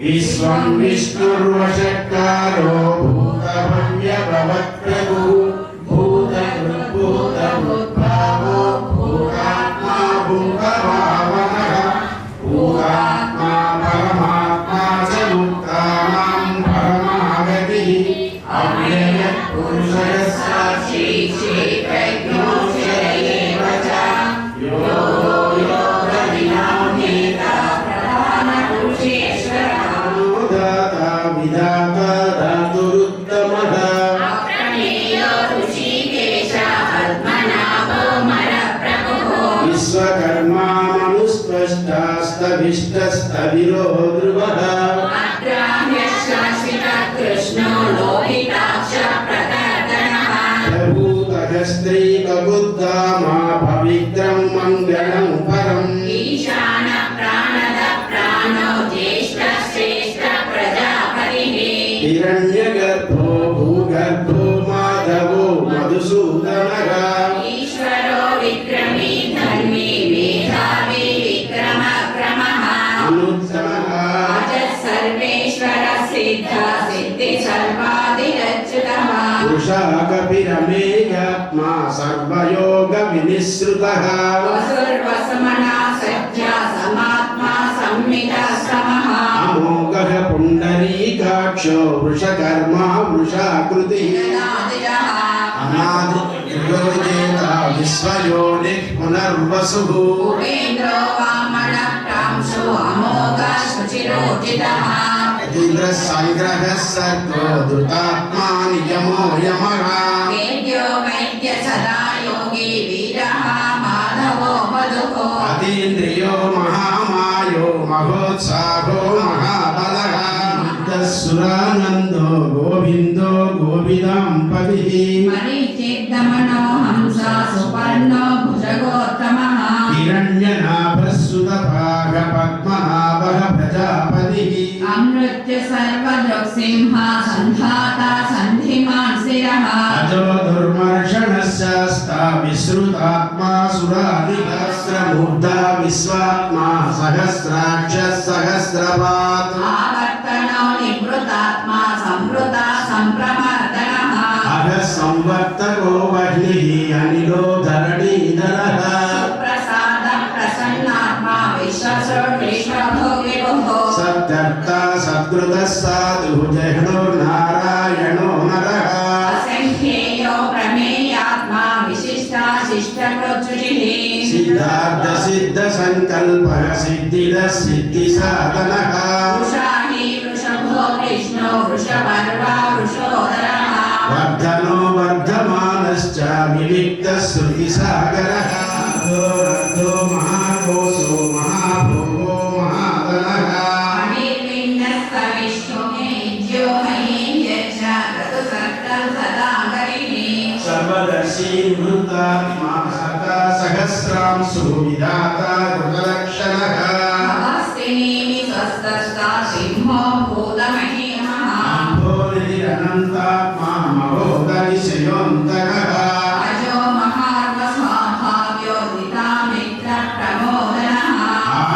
विश्वं विष्णुर्वशक्कारो भूतभव्यभवत्प्रभुः भूतकृद्भूतभूद्भावो भूतात्मा भूतभावनः भूतात्मा परमात्मा च मुक्तानां परमागतिः अव्ययः पुरुषः साक्षी चैतन्यो एव च यो विश्वकर्मा मनुस्पष्टास्तभिष्टस्तविरो ध्रुवः प्रभूतः स्त्रीकबुद्धामा पवित्रं मङ्गलं परम् हिरण्यगर्भो भूगर्भो माधवो मधुसूदनः ईश्वरो विक्रमी धर्मी मेधावी विक्रम क्रमः अनुत्तमः अजः सर्वेश्वर सिद्ध सिद्धि सर्वादिरच्युतः वृषाकपिरमेयात्मा सर्वयोग विनिसृतः वसुर्वसुमना सज्जा समात्मा संमितः समः अमोघः पुण्डरीकाक्षो वृषकर्मा वृषाकृतिः अनादिर्योजेता विश्वयोनिः पुनर्वसुः उपेन्द्रो वामनः प्रांशो अमोघः शुचिरोचितः इन्द्रः सङ्ग्रहः सर्गो धृतात्मा नियमो यमः वेद्यो वैद्य सदा योगी वीरः माधवो मधुः अतीन्द्रियो महामायो महोत्साहो महाबलः सुरानन्दो गोविन्दो गोविदाम्पतिः मरीचिर्दमनो हंसा सुपर्णो भुजगोत्तमः हिरण्यनाभः पद्मनाभः प्रजापतिः अमृत्य सर्वदृक्सिंह सन्धाता सन्धिमान् शिरः अजो दुर्मर्षणश्चास्ता विश्रुतात्मा सुरादिसहस्रमूर्धा विश्वात्मा सहस्राक्षः सहस्रपात् आवर्तनो निवृतात्मा संवृता सम्प्रवर्तनः अधः संवर्तको वह्निः अनिलो धरणीधरः सुप्रसादः प्रसन्नात्मा विश्वभोगिभुः सद्गर्ता सद्गृतः साधुः जह्नुर्नारायणो नरः असंख्येयो प्रमेयात्मा विशिष्टाशिष्टकृच्छुचिः सिद्धार्थ सिद्ध संकल्पः सिद्धिदः सिद्धिसाधनः वृषाहि वृषभो कृष्णो वृषपर्वा वृषोदरः वर्धनो वर्धमानश्च विविक्तः श्रुतिसागरः रद्धो महाकोशो महाभोगो महाधनः नित्यात्मा सदा सहस्रांशु विधाता कृतलक्षणः हस्तिनीमि स्वस्तस्ता सिंहो भूतमहीमः अम्भोनिधिरनन्तात्मा महोदनिशयोऽन्तकः अजो महार्वस्वाभाव्यो दितामित्रप्रमोदनः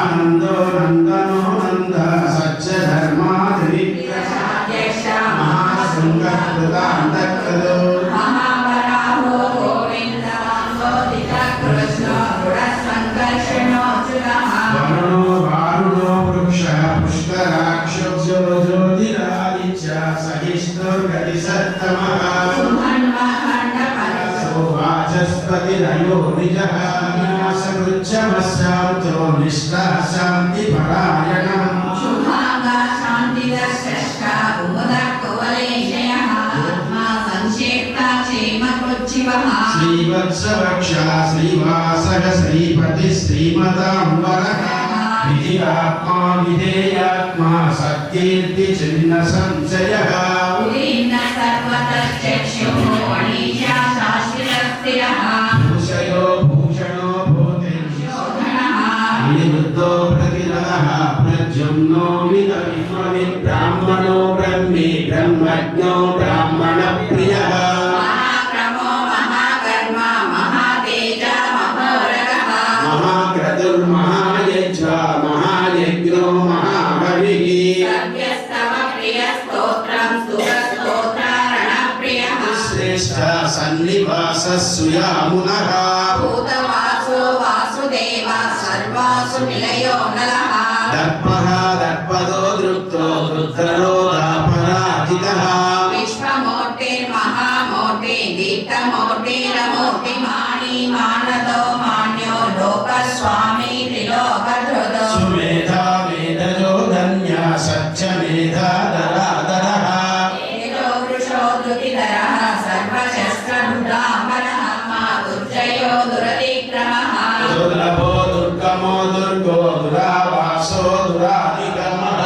आनन्दो नन्दनो नन्दः सच्चधर्माधिविक्रमः यश महाशृङ्गकृतान्तःखलु महावराहो गोविन्दवाङ्गोदितकृष्णो दृढसङ्कर्षणोऽच्युतः वरुणो वारुणो वृक्षः पुष्कराक्षो ज्योतिरादित्य सहिष्णुर्गतिसत्तमः सुमन्वखण्डपरशो वाचस्पतिरयो निजः विनाशकृच्छमस्यान्तो निष्ठा शान्तिपरायणः शुभाङ्गा शान्तिदश्रेष्ठा कुमुदकुवलेशयः आत्मा संक्षेप्ता क्षेमकृच्छिवः श्रीवत्सवक्षा श्रीवासः श्रीपतिः श्रीमताम्बरः विधिरात्मा विधेयात्मा सत्कीर्तिचिह्नसंशयः उदीर्न सर्वतश्चक्षुः अणीशा शाश्वतस्थिरः भूषयो भूषणो भूतिर्शोधनः निरुद्धो प्रतिरः प्रद्युम्नो ब्राह्मणो ब्रह्मी ब्रह्मज्ञो ब्राह्मणप्रियः महाक्रमो महाकर्म महातेज महोरगः महाक्रतुर्महायज्वा महायज्ञो महाबलिः सव्यस्तव प्रियस्तोत्रं स्तुतस्तोत्रारणप्रियः श्रेष्ठः सन्निवासः सुयामुनः भूतवासो वासुदेव सर्वासु निलयो नलः दर्पः दर्पदो दृप्तो रुद्रो दापराजितः विश्वमूर्तिर्महामूर्ति दीप्तमूर्तिरमूर्तिमानी मानदो मान्यो लोकस्वामी त्रिलोकधृतो सुमेधा मेधजो धन्या सच्चमेधा दरादरः तेजो वृषो धृतिधरः सर्वशस्त्रभुजामरः मातुर्जयो दुरतिक्रमः दुर्लभो दुर्गमो दुर्गो दुरावासो दुराधिगमः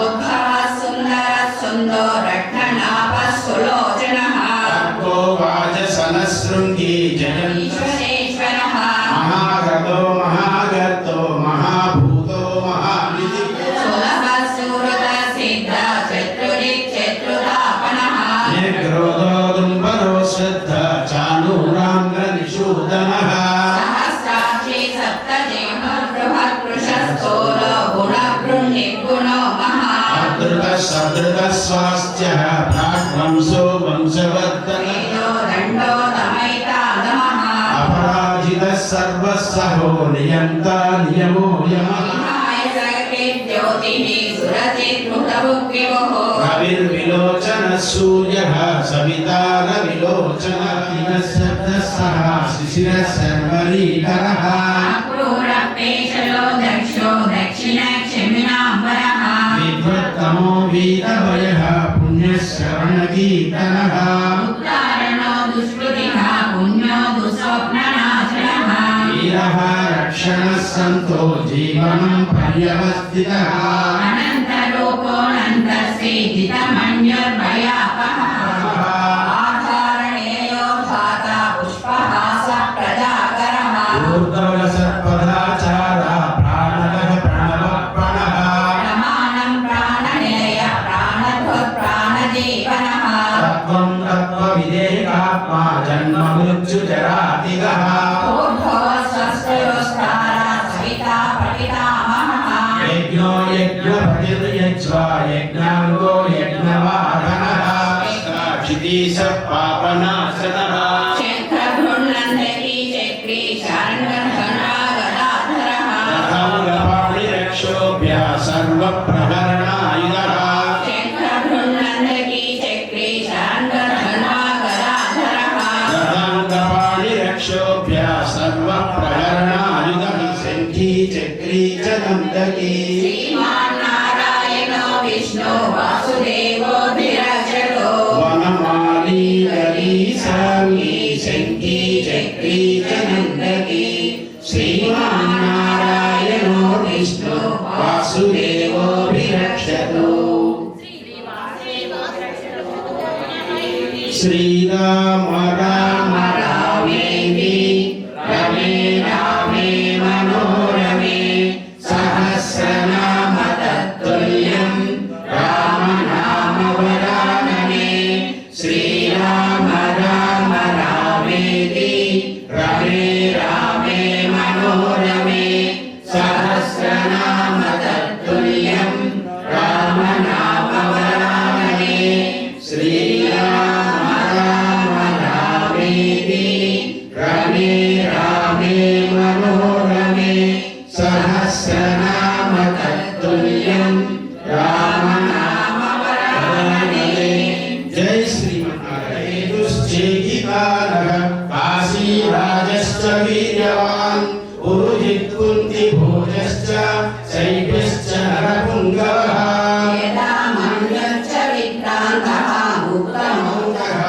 उद्भवः सुन्दरः सुन्दो रत्ननाभः सुलोचनः अर्को वाजसनशृङ्गी जयन् ईश्वरेश्वरः महागतो महागर्तो महाभूतो महानिधिः सुलभः सुहृदः सिद्धः चतुरिच्चतुरापनः निर्क्रोधो दुम्बरो श्रद्धा चाणूराङ्गनिषूदनः सहस्राक्षी सप्तजेहो बृहत्कृशस्थूलो गुणबृन्निर्गुणो महा अदृतः सदृतः स्वास्थ्यः प्राग्वंशो वंशवर्धनः तेजो दण्डो दमयितादमः अपराजितः सर्वसहो नियन्ता नियमो यमः विहाय जगति ज्योतिः सुरचित्मुतभुग्विभुः रविर्विलोचनः सूर्यः सविता रविलोचनः दिनः शब्दः सः शिशिरः सर्वरीकरः अक्रूरपेशलो दक्षो दक्षिणक्षमिणाम्बरः विद्वत्तमो वीरभयः पुण्यश्रवणकीर्तनः उत्तारणो दुष्कृतिः पुण्यो दुःस्वप्ननाशनः वीरः रक्षणः सन्तो जीवनं पर्यवस्थितः अनन्तरूपोऽनन्तस्थितितमन्युर्भयापहः आधारणेयो भाता पुष्पहासः प्रजाकरः ऊर्ध्वसत्पदाचारः प्राणदः प्रणवप्रणः प्रमाणं प्राणनिलय प्राणध्वत्प्राणजीवनः तत्त्वं तत्त्वविदेकात्मा जन्ममृत्युजरातिगः ऊर्ध्वः स्वस्तिरुस्तारा सविता पठितामहः यज्ञो यज्ञपतिर्यज्वा यज्ञाङ्गो यज्ञवाहनः क्षितीश पापनाशनः क्षेत्रभृन्नन्दकी चक्री शार्ङ्गधनुरागदाधरः रथाङ्गपाणिरक्षोभ्य सर्वप्रहरणायुधः क्षेत्रभृन्नन्दकी चक्री शार्ङ्गधनुरागदाधरः रथाङ्गपाणिरक्षोभ्य सर्वप्रहरणायुधः शङ्खी चक्री च नन्दकी श्रीमान्नारायणो विष्णु वासुदेवोऽभिरचतो वनमाली लली साङ्गी शङ्खी चक्री च नन्दकी श्रीमान्नारायणो विष्णु वासुदेवोऽभिरक्षतो श्रीराम राम रामेति पुङ्गवः वेदामन्यश्च विक्रान्तः उत्तमौजः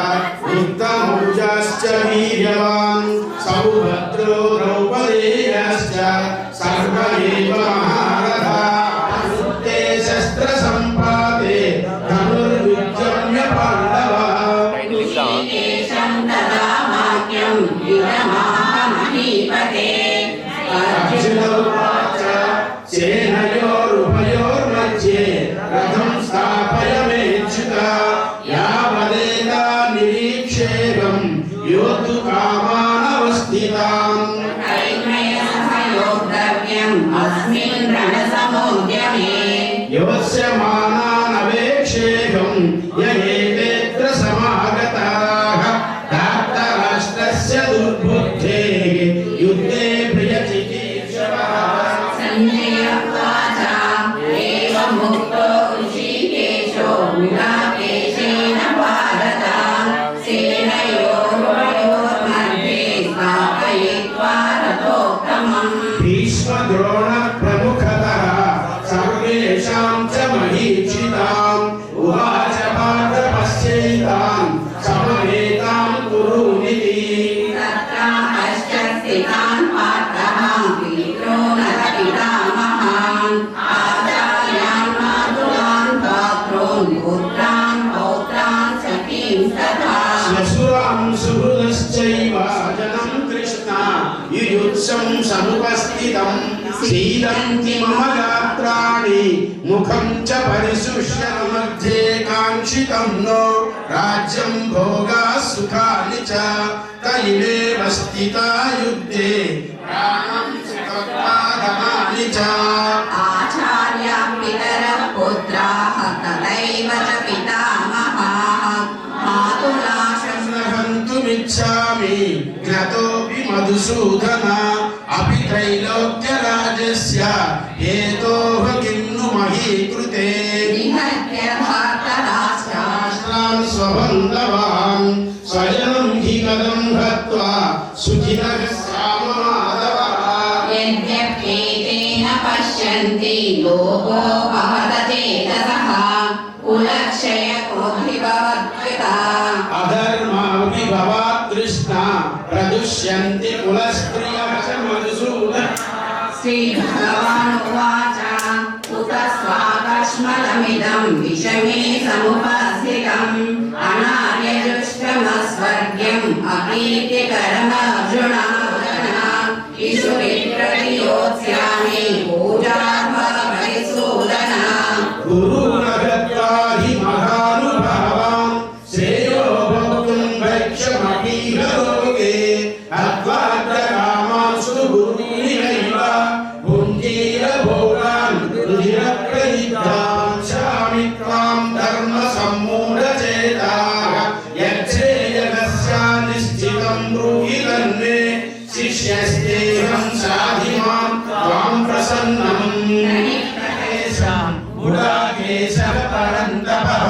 उत्तमौजाश्च वीर्यवान् सौभद्रो द्रौपदेयश्च सर्व एव महारथाः अनुत्ते शस्त्रसम्पाते धनुर्विक्रम्य पाण्डवाः ऋषिकेशं तदा वाक्यं विरमामहीपते अर्जुन उवाच सेनयोरुभयोर्मध्ये रथं स्थापयमेच्युत यावदेता निरीक्षेयं योद्धुकामानवस्थिताम् कैर्मयसहयोद्धव्यम् अस्मिन् रणसमोद्यमे योत्स्यमानानवेक्षेयं य एतेऽत्र समागताः धार्तराष्ट्रस्य दुर्बुद्धेः युद्धे प्रियचिकीर्षवः सञ्जय उवाच एवमुक्तो ऋषिकेशो गुडाकेशेन भारत सेनयोरुभयोर्मध्ये स्थापयित्वा रथोत्तमम् भीष्मद्रोणप्रमुखतः सर्वेषां च महीक्षिताम् उवाच पार्थ पश्यैतान् समवेतां कुरुनिति तत्रापश्च स्थितान् पार्थः पित्रो नरपितामहान् आचार्यान् मातुलान् भ्रातॄन् पुत्रान् पौत्रान् सखीं तथा श्वशुरां सुहृदश्चैव जनं कृष्णा युयुत्सं समुपस्थितं सीदन्ति मम गात्राणि मुखं च परिशुष्य मध्ये काङ्क्षितं नो राज्यं भोगाः सुखानि च तैरेव स्थिता युद्धे प्राणं सुखत्वा धनानि च आचार्या पितरः पुत्राः तथैव च पितामहाः मातुला हन्तुमिच्छामि ज्ञातोऽपि मधुसूदन अपि त्रैलोक्यराजस्य हेतोः किं नु मही कृते निहत्य धार्तराष्ट्रान् राष्ट्रान् स्वबन्धवान् स्वजनं हि कथं हत्वा सुखिनः श्याममाधवः यद्यप्येतेन पश्यन्ति लोको भवतचेतसः कुलक्षयकोऽभिभवत्कृता अधर्मापि भवात् कृष्णा प्रदुष्यन्ति कुलस्त्रियः च मधुसूदन श्रीभगवानुवाच उत स्वाकश्मलमिदं विषमे समुपस्थितम् अनार्यजुष्टमस्वर्ग्यम् अकीर्तिकरमर्जुन इषु विप्रतियोत्स्यामि पूजार्भवरिसूदन गुरुर्न गत्वा हि महानुभावान् श्रेयो भोक्तुं भैक्षमपीह लोके अत्वाद्यकामांस्तु गुरुर्निरैव भुञ्जीरभोगान् रुधिरप्रहितान् शामि त्वां धर्मसम्मूढचेताः यच्छ्रेयगस्या निश्चितं ब्रूहि तन्मे शिष्यस्तेऽहं साधि मां त्वां प्रसन्नम् गुडाकेशः परन्तपः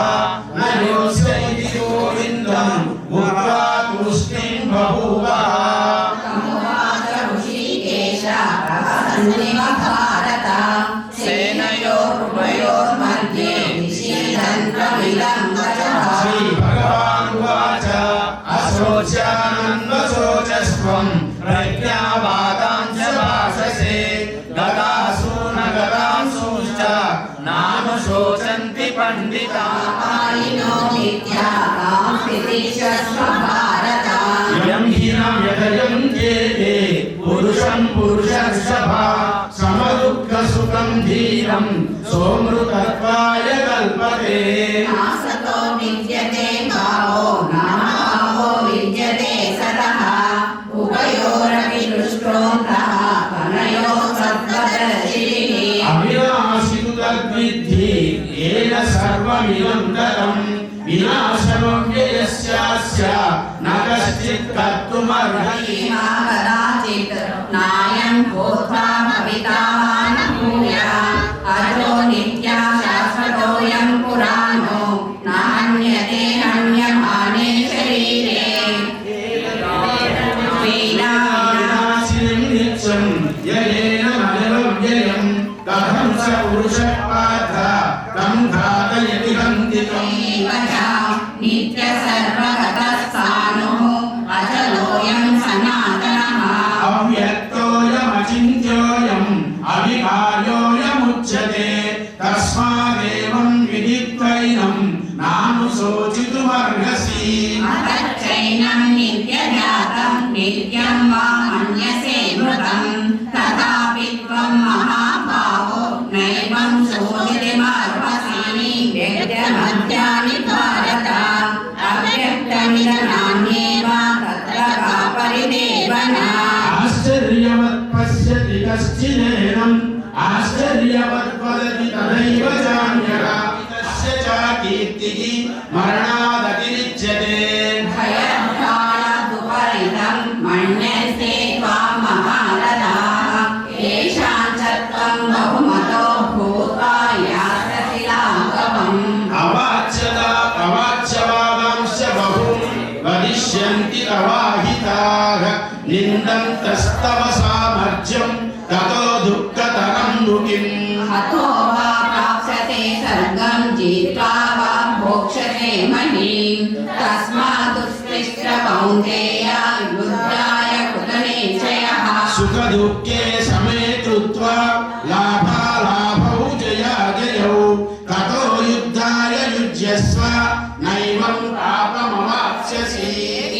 न योत्स्यैति गोविन्दं भूत्वा तुष्टिं बभूवः तमुवाच ऋषिकेशः प्रहसन्निव भारत सेनयोरुभयोर्मध्ये निषीदन्तमिदं वचः श्रीभगवानुवाच अशोच्यानन्वशोचस्त्वं प्रज्ञावादाञ्च भाषसे गतासु न गतांसुश्च नानुशोचन्ति पण्डिताः आयिनो विद्यातां स्थितिशस्व भारत यं हि न व्यथयन्त्येते पुरुषं पुरुषर्षभा समदुःखसुखं धीरं सोऽमृतत्वाय कल्पते नासतो विद्यते भावो नाभावो विद्यते सतः उभयोरपि दृष्टोऽन्तः कनयोः सत्त्वदर्शिभिः अविनाशि तु तद्विद्धि येन सर्वमिदं ततं विनाशनोऽव्ययस्यास्य न कश्चित् कर्तुमर्हति कदाचित् नायं भूत्वा भविता न भूयात् अजो नित्या शाश्वतोऽयं पुराणो नान्यते हन्यमाने शरीरे विनाशिनं नित्यं येन मनिरव्ययं कथं स पुरुषः पार्थ తస్మాదేవం విదిత్వైనం నానుశోచితుమర్హసి అతచ్చైనం నిత్యజాతం నిత్యం వా మన్యసే మృతం తథాపి త్వం మహాభావో నైవం శోచితుమర్హసి వ్యక్తమధ్యాని భారత అవ్యక్తమిదనాన్యేవ తత్ర కా పరిదేవనా ఆశ్చర్యవత్ పశ్యతి కశ్చిదేనం ఆశ్చర్యవత్ వదతి తదైవ జాన్యః తస్య చ కీర్తిః మరణాదతిరిచ్యతే భయభ్రాళదుపరితం మన్యసే త్వాం మహారథాః ఏషాం చ త్వం బహుమతో భూత్వా యాస్యసి లాఘవం అవాచ్యవాదాంశ్చ బహూన్ వదిష్యంతి తవాహితాః నిందంతస్తవ సామర్థ్యం తతో దుఃఖతరం ను కిం హతో వా ప్రాప్స్యతే స్వర్గం జీత్వా వా భోక్ష్యతే మహీం తస్మాదుత్తిష్ఠ కౌంతేయ యుద్ధాయ కృతనిశ్చయః సుఖదుఃఖే సమే కృత్వా లాభాలాభౌ జయాజయౌ తతో యుద్ధాయ యుజ్యస్వ నైవం పాపమవాప్స్యసి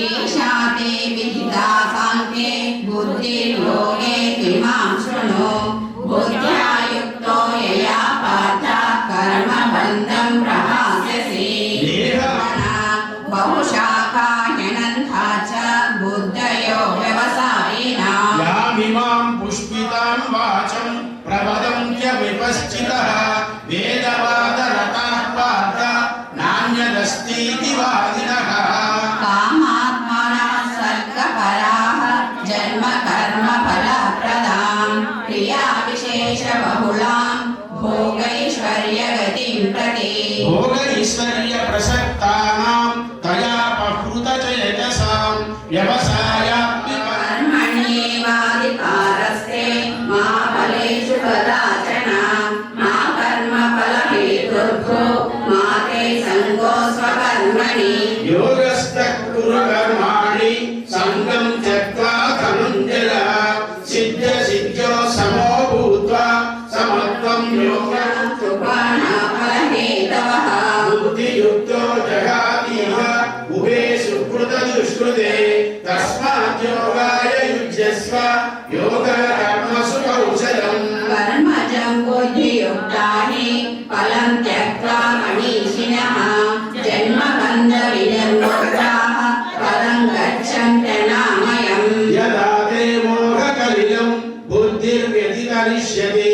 ఈశాతే విహితా సాంఖ్యే బుద్ధిర్యోగే త్రిమాం శృణు బుద్ధ్యా యుక్తో యయా పార్థ కర్మబంధం ప్రహాస్యసి బహుశాఖాయనంతా చ బుద్ధయో వ్యవసాయినాః యామిమాం పుష్పితాం వాచం ప్రవదంత్య విపశ్చితః వేదవాదరతాః పార్థ నాన్యదస్తీతి వాదినః కామాత్మనః స్వర్గపరాః జన్మ కర్మ ఫలప్రదాం క్రియా విశేష బహుళాం భోగైశ్వర్యగతిం ప్రతి భోగైశ్వర్య ప్రసక్తానాం తయా పహృత చేతసాం వ్యవసాయాపి కర్మణ్యేవాధికారస్తే మా ఫలేషు కదాచన మా కర్మ ఫలహేతుర్భో మా తే సంగో స్వకర్మణి యోగస్థః కురు కర్మాణి సంగం త్యక్త్వా ధనుంజయ సిద్ధ సిద్ధ్యో సమో భూత్వా సమత్వం యోగం కృపాణా ఫలహేతవః బుద్ధియుక్తో జగాతీహ ఉభే సుకృత దుష్కృతే తస్మాత్ యోగాయ యుజ్యస్వ యోగ కర్మసు కౌశలం కర్మజం బుద్ధియుక్తాని ఫలం త్యక్త్వా మనీషిణః జన్మబంధ వినిర్ముక్తాః పరం గచ్చన్త్యనామయం యదా తే మోహకలిలం బుద్ధిర్వ్యతితరిష్యతి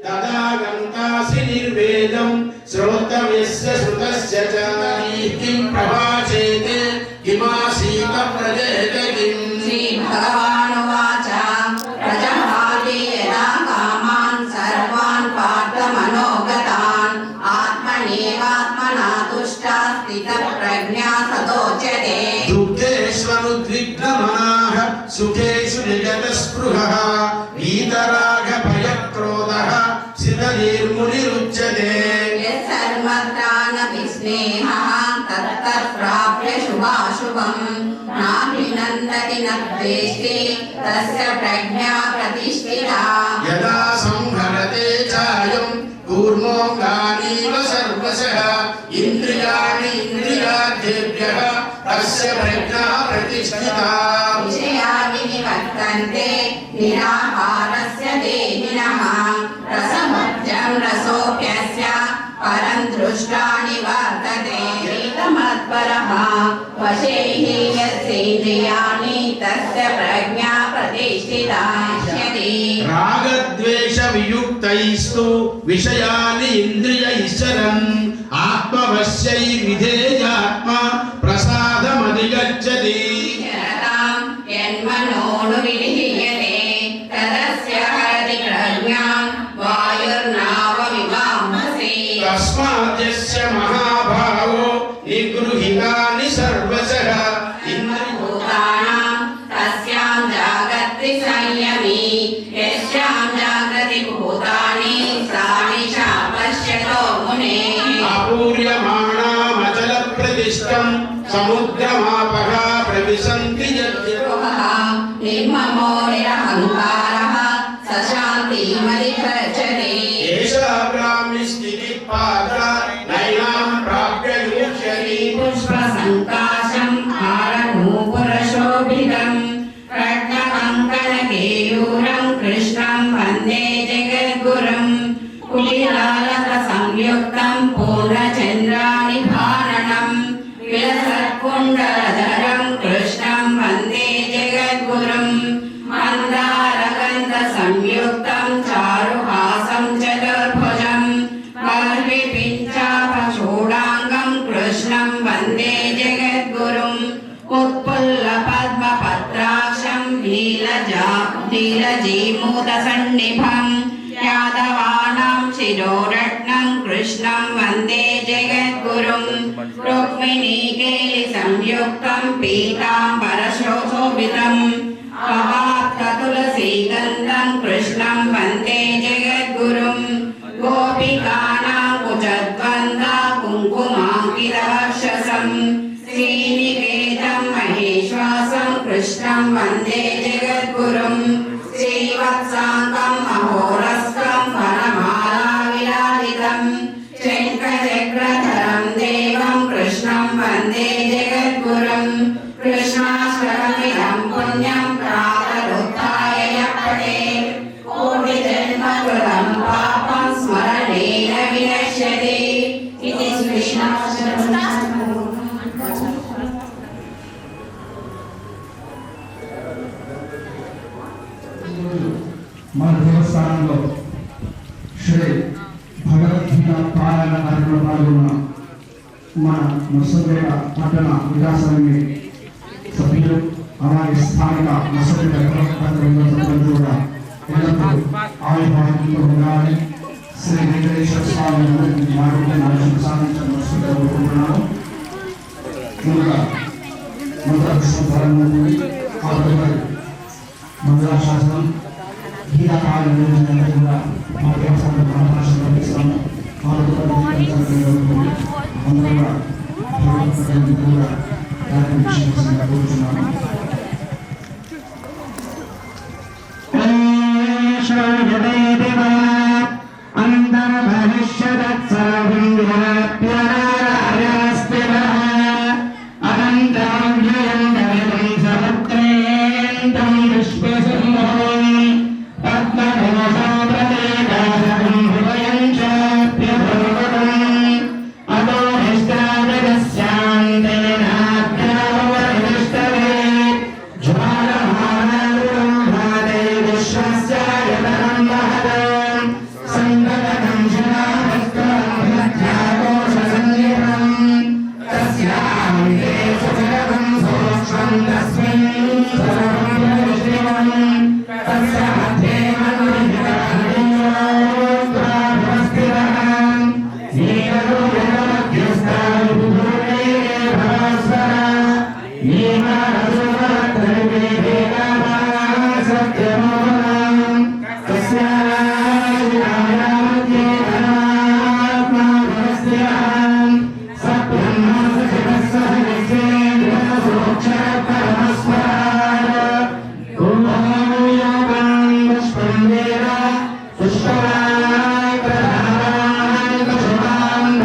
తదా గంతాసి నిర్వేదం శ్రోతవ్యస్య శృతస్య చ కిం ప్రవాచేతే కిమాసీత ప్రజేత కిం శ్రీ భగవానువాచ ప్రజహాతి యదా కామాన్ సర్వాన్ పార్థ మనోగతాన్ ఆత్మనేవాత్మనా తుష్టా స్థిత ప్రజ్ఞా సదోచ్యతే దుఃఖేష్వనుద్విగ్నమనాః సుఖేషు నిగతస్పృహः వీతరాగ భయక్రోధः సిద్ధనిర్మునిరుచ్యతే యస్సర్వత్రానపి స్నేహః తత్తత్ప్రాప్య శుభాశుభం నాభినందతి న ద్వేష్టి తస్య ప్రజ్ఞా ప్రతిష్ఠితా యదా సంహరతే చాయం కూర్మోంగానీవ సర్వశః ఇంద్రియాణి ఇంద్రియార్థేభ్యః తస్య ప్రజ్ఞా ప్రతిష్ఠితా విషయా వినివర్తంతే నిరాహారస్య దేహినః రసభజ్యం రసోప్యస్య పరం దృష్టా నివర్తతే ఏతమత్పరః వశే హి యస్సేంద్రియాణి తస్య ప్రజ్ఞా ప్రతిష్ఠితా ఇష్యతి రాగద్వేష వియుక్తైస్తు విషయాని ఇంద్రియైశ్చరన్ ఆత్మవశ్యై విధేయాత్మ ప్రసాదమధిగచ్చతి యతాం యన్మనోను విలీయతే తదస్య హరతి ప్రజ్ఞాం వాయుర్నావమివాంసి తస్మాద్యస్య మహాభావో నిగృహీతాని సర్వశః భూతానాం తస్యాం జాగర్తి సంయమీ యస్యాం జాగ్రతి భూతాని సా నిశా పశ్యతో మునేః అపూర్యమాణామచల ప్రతిష్టం సముద్రమాపః ప్రవిశంతి గృహః నిర్మమో నిరహంకారః సశాంతిమధిగచ్చతి ఏషా బ్రాహ్మి స్థితి कचित्पादा नैनां प्राप्य युष्यति पुष्पसङ्काशं हारनूपुरशोभितं रत्नकङ्कणकेयूरं कृष्णं वन्दे जगद्गुरुं कुटिलालकसंयुक्तं पूर्णचन्द्रानिभारणं विलसत्कुण्डलधरं कृष्णं वन्दे जगद्गुरुं मन्दारगन्धसंयुक्तं चारुहासं चतुर्भुजं बर्हिपिञ्चापचूडाङ्गं कृष्णं वन्दे जगद्गुरुम् उत्पुल्लपद्मपत्राक्षं नीलजीमूतसन्निभं यादवानां शिरोरत्नं कृष्णं वन्दे जगद्गुरुं रुक्मिणीकेलिसंयुक्तं पीताम्बरशोभितं पवाप्ततुलसीगन्धं कृष्णं वन्दे जगद्गुरुं गोपिकानां कुचद्वन्द्वा कुङ्कुमाङ्कितवक्षसं श्रीनिकेतं महेश्वासं कृष्णं वन्दे जगद्गुरुं श्रीवत्साङ्गं अहोरस्कं वनमालाविराजितं शङ्खचक्रधरं देवं कृष्णं वन्दे जगद्गुरुं कृष्णाष्टकमिदं पुण्यं प्रातरुत्थाय यः पठेत् कोटिजन्मकृतं पापं स्मरणेन विनश्यति इति श्रीकृष्णाष्टकम्। మన దేవస్థానంలో శ్రీ భగవద్గీత పారాయణ కార్యక్రమంలో పాల్గొన్న మన నర్సంపేట పట్టణ వికాసాన్ని సభ్యులు అలాగే స్థానిక నర్సంపేట సభ్యులు కూడా ఎల్లప్పుడూ ఆయుర్వాదంతో ఉండాలని శ్రీ వెంకటేశ్వర స్వామి ఆరోగ్య నాశనం సాధించాలని కోరుకుంటున్నాను. ముందుగా మంత్రాభిషేకం ఆ తదుపరి మంగళాశాసనం గీతాకాల నిర్వహణ కూడా మా దేవస్థానం అవకాశం కల్పిస్తాము. అందరూ కూడా కూడా కార్యక్రమం కోరుతున్నాము. पुष्पवान् प्रधानान् कुसुमान्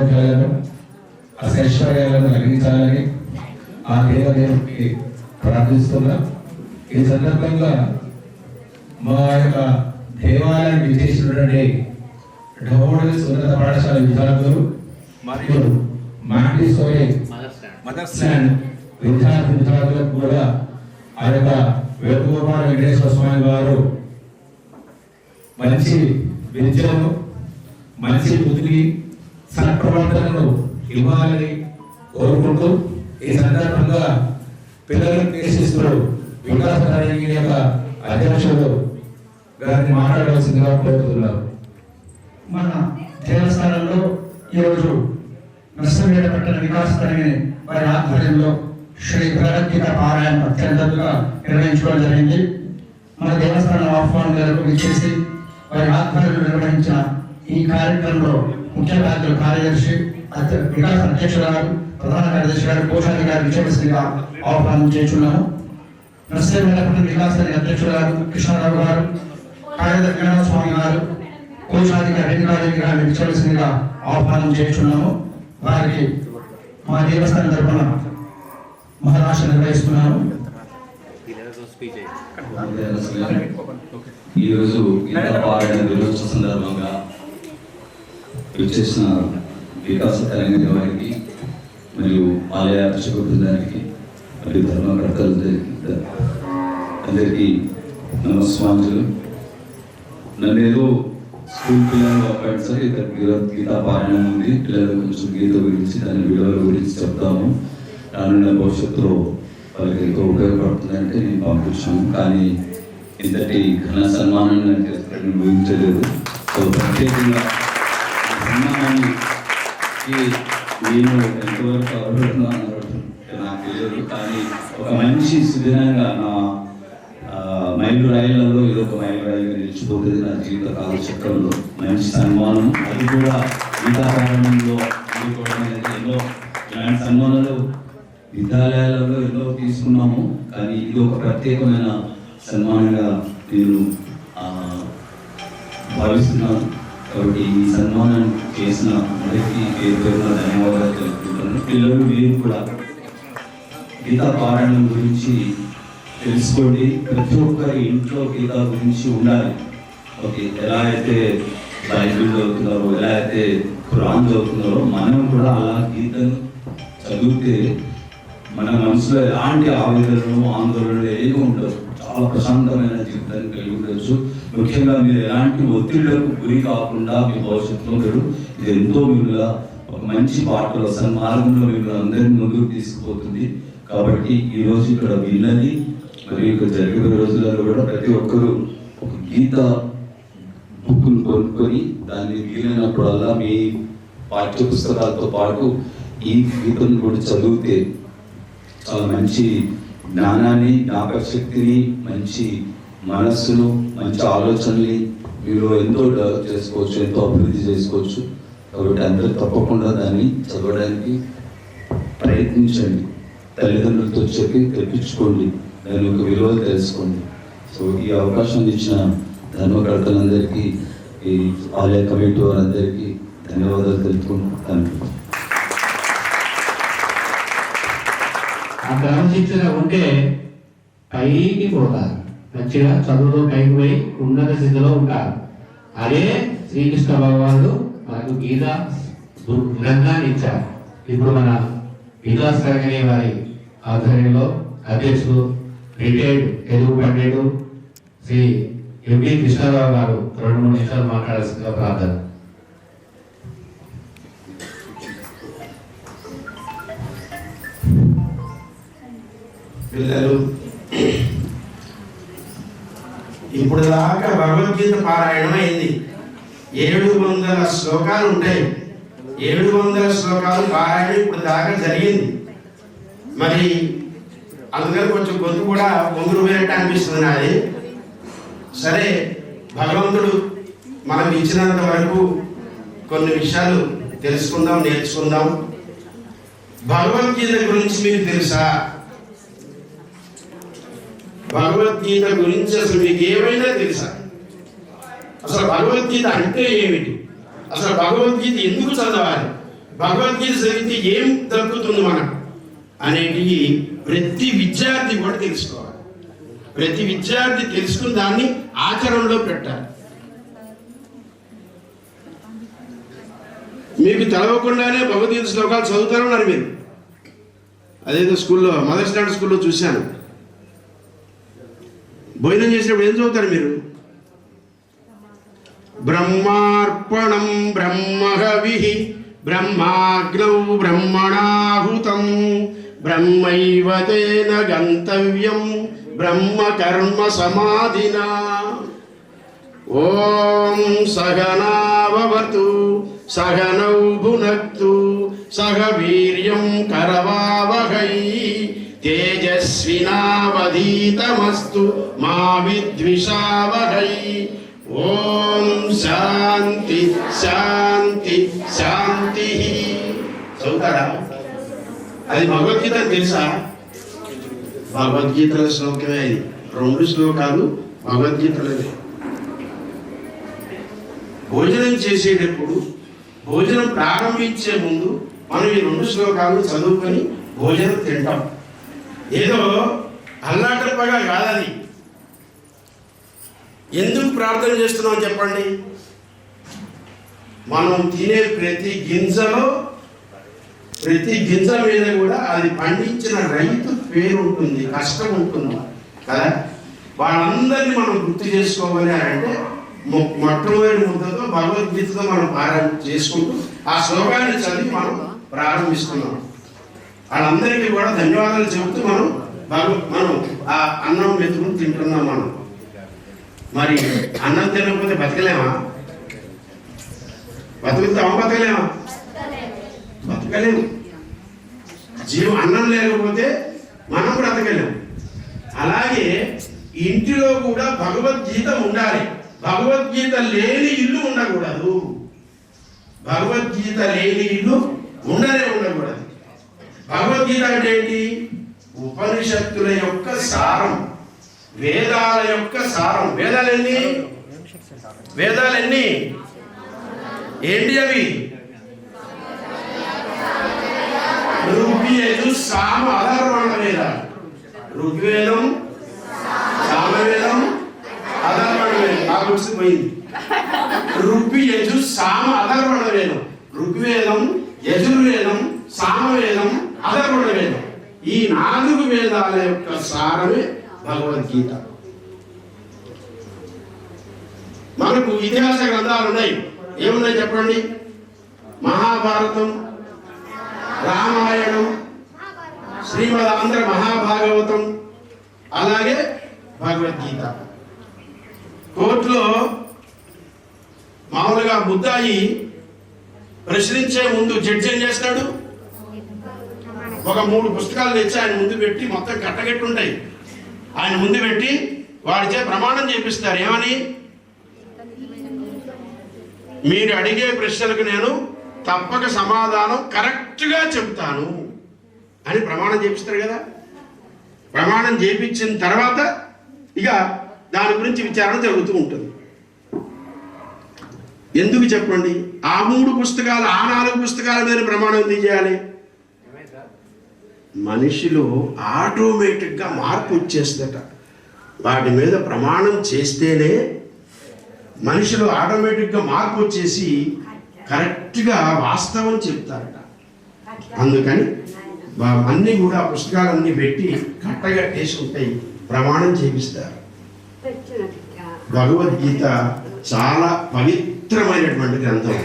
ఆరోగ్యాలను అశైశ్వర్యాలను కలిగించాలని ఆ దేవదేవుడికి ప్రార్థిస్తున్నాం. ఈ సందర్భంగా మా యొక్క దేవాలయం విచ్చేసినటువంటి ఢోమడల్స్ ఉన్నత పాఠశాల విద్యార్థులు మరియు మాంటిసోరి మదర్స్ ల్యాండ్ విద్యార్థులకు కూడా ఆ యొక్క వేణుగోపాల వెంకటేశ్వర స్వామి వారు మంచి విద్యను, మంచి బుద్ధిని, సత్ప్రవర్తనను ఇవ్వాలని కోరుకుంటూ ఈ సందర్భంగా పిల్లలను ప్రేక్షిస్తూ వికాస తరంగిణి యొక్క అధ్యక్షుడు గారిని మాట్లాడవలసిందిగా కోరుతున్నారు. మన దేవస్థానంలో ఈరోజు నర్సంపేట పట్టణ వికాస తరంగిణి వారి ఆధ్వర్యంలో శ్రీ భగవద్గీత పారాయణ అత్యంతగా నిర్వహించుకోవడం జరిగింది. మన దేవస్థానం ఆహ్వానం గారు విచ్చేసి వారి ఆధ్వర్యంలో నిర్వహించిన ఈ కార్యక్రమంలో ముఖ్య బాధ్యులు కార్యదర్శి, వికాస అధ్యక్షులు గారు, ప్రధాన కార్యదర్శి గారు, కోశాధికారి విచ్చేసిగా ఆహ్వానం చేస్తున్నాము. నర్సంపేట పట్టణ వికాస అధ్యక్షులు గారు కృష్ణారావు గారు, కార్యదర్శి గణపతి స్వామి గారు, కోశాధికారి వెంకటారెడ్డి గారిని విచ్చేసిగా ఆహ్వానం చేస్తున్నాము. వారికి మా దేవస్థానం తరఫున మహారాష్ట్ర నిర్వహిస్తున్నాము. ఈరోజు గీతా పారాయణ దినోత్సవ సందర్భంగా వచ్చేసిన వికాస తెలంగాణ వారికి మరియు ఆలయ అర్చక బృందానికి మరియు ధర్మకర్తలందరికీ నమస్కారాలు. నన్ను ఏదో స్కూల్ పిల్లలు సార్ ఇక్కడ గీతా పారాయణం ఉంది, పిల్లలకు కొంచెం గీత గురించి దాని విలువల గురించి చెప్తాము, రానున్న భవిష్యత్తులో వాళ్ళకి ఎంతో ఉపయోగపడుతుందంటే నేను పంపించాను. కానీ ఇంతటి ఘన సన్మానం నేను చేస్తానని ఊహించలేదు. సో ప్రత్యేకంగా సన్మానానికి నేను ఎంతవరకు అర్హుడుతున్నాను నాకు తెలియదు. కానీ ఒక మంచి సుదినంగా నా మైలు రైళ్లలో ఇది ఒక మైలు రైలుగా నిలిచిపోతుంది నా జీవిత కాల చక్రంలో. మంచి సన్మానం, అది కూడా గీతాపారాయణంలో అందుకోవడం అనేది ఎన్నో ఇలాంటి సన్మానాలు విద్యాలయాలలో ఎన్నో తీసుకున్నాము, కానీ ఇది ఒక ప్రత్యేకమైన సన్మానంగా నేను భావిస్తున్నాను. కాబట్టి ఈ సన్మానం చేసిన అందరికీ పేరు పేరున ధన్యవాదాలు తెలుపుతున్నాను. పిల్లలు మీరు కూడా గీతా పారాయణం గురించి తెలుసుకోండి. ప్రతి ఒక్కరి ఇంట్లో గీతా గురించి ఉండాలి. ఓకే, ఎలా అయితే బైబిల్ చదువుతున్నారో, ఎలా అయితే ఖురాన్ చదువుతున్నారో, మనం కూడా అలా గీతను చదివితే మన మనసులో ఎలాంటి ఆవేదనలు, ఆందోళనలు ఏమి ఉండవు. చాలా ప్రశాంతమైన జీవితాన్ని కలిగి ఉండవచ్చు. ముఖ్యంగా మీరు ఎలాంటి ఒత్తిళ్లకు గురి కాకుండా మీ భవిష్యత్తులో మీరు ఇది ఎంతో మిమ్మల్ని ఒక మంచి బాటలో సన్మార్గంలో మిమ్మల్ని అందరినీ ముందుకు తీసుకుపోతుంది. కాబట్టి ఈరోజు ఇక్కడ విన్నది మరియు ఇక్కడ జరిగిన రోజులలో కూడా ప్రతి ఒక్కరూ ఒక గీత బుక్ను కొనుక్కొని దాన్ని వీలైనప్పుడల్లా మీ పాఠ్య పుస్తకాలతో పాటు ఈ గీతను కూడా చదివితే చాలా మంచి జ్ఞానాన్ని, జ్ఞాపక శక్తిని, మంచి మనస్సును, మంచి ఆలోచనని మీరు ఎంతో డెవలప్ చేసుకోవచ్చు, ఎంతో అభివృద్ధి చేసుకోవచ్చు. కాబట్టి అందరూ తప్పకుండా దాన్ని చదవడానికి ప్రయత్నించండి. తల్లిదండ్రులతో చెప్పి తెప్పించుకోండి, దాని యొక్క విలువలు తెలుసుకోండి. సో ఈ అవకాశం ఇచ్చిన ధర్మకర్తలందరికీ, ఈ ఆలయ కమిటీ వారందరికీ ధన్యవాదాలు తెలుపుకుంటాను. ఆ క్రమశిక్షణ ఉంటే పైకి పోతారు, మంచిగా చదువులో పైకి పోయి ఉన్నత స్థితిలో ఉంటారు. అదే శ్రీకృష్ణ భగవానుడు మనకు గీత గ్రంథాన్ని ఇచ్చారు. ఇప్పుడు మన వికాస్ తరంగిణి వారి ఆధ్వర్యంలో అధ్యక్షులు రిటైర్డ్ తెలుగు పండితుడు శ్రీ ఎంపీ కృష్ణారావు గారు 2-3 నిమిషాలు మాట్లాడాల్సిందిగా ప్రార్థన. పిల్లలు, ఇప్పుడు దాకా భగవద్గీత పారాయణం అయింది. 700 శ్లోకాలు ఉంటాయి. 700 శ్లోకాలు పారాయణం ఇప్పుడు దాకా జరిగింది. మరి అందుకని కొంచెం గొంతు కూడా పొంగురు వేరట్టు అనిపిస్తుంది నాది. సరే, భగవంతుడు మనం ఇచ్చినంత వరకు కొన్ని విషయాలు తెలుసుకుందాం, నేర్చుకుందాం. భగవద్గీత గురించి మీకు తెలుసా? భగవద్గీత గురించి అసలు మీకు ఏమైనా తెలుసా? అసలు భగవద్గీత అంటే ఏమిటి? అసలు భగవద్గీత ఎందుకు చదవాలి? భగవద్గీత చదివితే ఏం దక్కుతుంది మనకు అనేటివి ప్రతి విద్యార్థి కూడా తెలుసుకోవాలి. ప్రతి విద్యార్థి తెలుసుకుని దాన్ని ఆచరణలో పెట్టాలి. మీకు తెలవకుండానే భగవద్గీత శ్లోకాలు చదువుతారన్నారు మీరు. అదేదో స్కూల్లో మదర్ స్టాండర్డ్ స్కూల్లో చూశాను. భోజనం చేసినప్పుడు ఏం చదువుతారు మీరు? బ్రహ్మార్పణం బ్రహ్మహవిః బ్రహ్మాగ్నౌ బ్రహ్మణాహుతం బ్రహ్మైవ తేన గంతవ్యం బ్రహ్మ కర్మ సమాధినా. ఓం సహనావవతు సహనౌ భునక్తు సహ వీర్యం కరవావహై తేజస్వినావధీతమస్తు మా విద్విషావహై. ఓం శాంతి శాంతి శాంతి. చదువుతారా? అది భగవద్గీత తెలుసా? భగవద్గీతల శ్లోకమే అది. 2 శ్లోకాలు భగవద్గీతలే. భోజనం చేసేటప్పుడు, భోజనం ప్రారంభించే ముందు మనం ఈ 2 శ్లోకాలు చదువుకొని భోజనం తింటాం. ఏదో అల్లాటప్పగా కాదది. ఎందుకు ప్రార్థన చేస్తున్నాం చెప్పండి? మనం తినే ప్రతి గింజ మీద కూడా అది పండించిన రైతు పేరు ఉంటుంది, కష్టం ఉంటుంది కదా. వాళ్ళందరినీ మనం గుర్తు చేసుకోవాలి అంటే మొట్టమొదటి ముద్దతో భగవద్గీతతో మనం పారాయణ చేసుకుంటూ ఆ శ్లోకాన్ని చదివి మనం ప్రారంభిస్తున్నాం. వాళ్ళందరికీ కూడా ధన్యవాదాలు చెబుతూ మనం ఆ అన్నం వెతుకుని తింటున్నాం. మనం మరి అన్నం తినకపోతే బతకలేమా? బతకలేమా? బతకలేము. అన్నం లేకపోతే మనం బ్రతకలేము. అలాగే ఇంటిలో కూడా భగవద్గీత ఉండాలి. భగవద్గీత లేని ఇల్లు ఉండకూడదు. భగవద్గీత లేని ఇల్లు ఉండకూడదు. భగవద్గీత అంటే ఏంటి? ఉపనిషత్తుల యొక్క సారం, వేదాల యొక్క సారం. వేదాలెన్ని ఏంటి అవి? ఋగ్వేదం, సామ, అధర్వణ వేదాలు. ఋగ్వేదం, సామవేదం, అధర్వణ వేదం. నాకు వచ్చిపోయింది. ఋగ్వేదం, సామ, అధర్వణ వేదం. ఋగ్వేదం, యజుర్వేదం, సామవేదం, అధర్వణ వేదం. ఈ 4 వేదాల యొక్క సారమే భగవద్గీత. మనకు ఇతిహాస గ్రంథాలు ఉన్నాయి. ఏమున్నాయి చెప్పండి? మహాభారతం, రామాయణం, శ్రీమద్ ఆంధ్ర మహాభాగవతం, అలాగే భగవద్గీత. కోర్టులో మామూలుగా ముద్దాయి ప్రశ్నించే ముందు జడ్జి ఏం చేస్తాడు? ఒక 3 పుస్తకాలు తెచ్చి ఆయన ముందు పెట్టి, మొత్తం కట్టగట్టుంటాయి, ఆయన ముందు పెట్టి వాడిచే ప్రమాణం చేపిస్తారు. ఏమని? మీరు అడిగే ప్రశ్నలకు నేను తప్పక సమాధానం కరెక్ట్గా చెబుతాను అని ప్రమాణం చేపిస్తారు కదా. ప్రమాణం చేపించిన తర్వాత ఇక దాని గురించి విచారణ జరుగుతూ ఉంటుంది. ఎందుకు చెప్పండి? ఆ 3 పుస్తకాలు, ఆ 4 పుస్తకాల మీద ప్రమాణం ఎందుకు చేయాలి? మనిషిలో ఆటోమేటిక్గా మార్పు వచ్చేస్తట. వాటి మీద ప్రమాణం చేస్తేనే మనిషిలో ఆటోమేటిక్గా మార్పు వచ్చేసి కరెక్ట్గా వాస్తవం చెప్తారట. అందుకని అన్నీ కూడా పుస్తకాలన్నీ పెట్టి కట్టగట్టేసి ఉంటాయి, ప్రమాణం చేపిస్తారు. భగవద్గీత చాలా పవిత్రమైనటువంటి గ్రంథం.